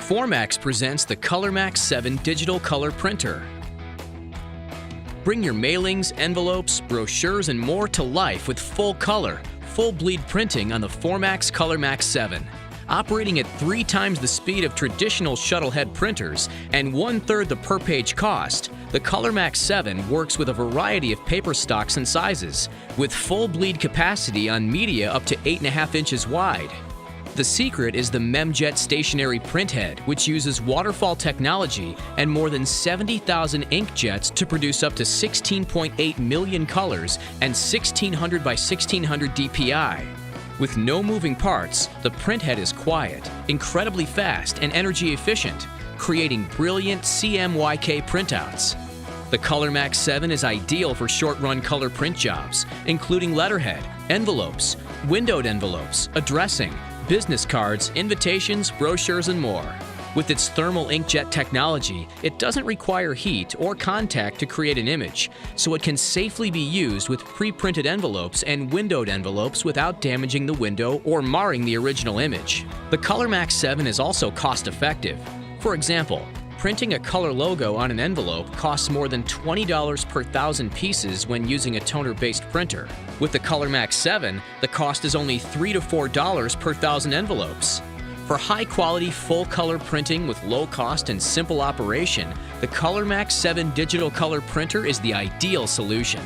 ColorMax presents the ColorMax7 digital color printer. Bring your mailings, envelopes, brochures, and more to life with full color, full bleed printing on the ColorMax 7. Operating at 3 times the speed of traditional shuttle head printers and 1/3 the per page cost, the ColorMax7 works with a variety of paper stocks and sizes, with full bleed capacity on media up to 8.5 inches wide. The secret is the Memjet stationary printhead, which uses waterfall technology and more than 70,000 inkjets to produce up to 16.8 million colors and 1600 by 1600 dpi. With no moving parts, the printhead is quiet, incredibly fast, and energy efficient, creating brilliant CMYK printouts. The ColorMax7 is ideal for short-run color print jobs, including letterhead, envelopes, windowed envelopes, addressing, business cards, invitations, brochures, and more. With its thermal inkjet technology, it doesn't require heat or contact to create an image, so it can safely be used with pre-printed envelopes and windowed envelopes without damaging the window or marring the original image. The ColorMax7 is also cost-effective. For example, printing a color logo on an envelope costs more than $20 per 1,000 pieces when using a toner-based printer. With the ColorMax7, the cost is only $3 to $4 per 1,000 envelopes. For high-quality, full-color printing with low cost and simple operation, the ColorMax7 digital color printer is the ideal solution.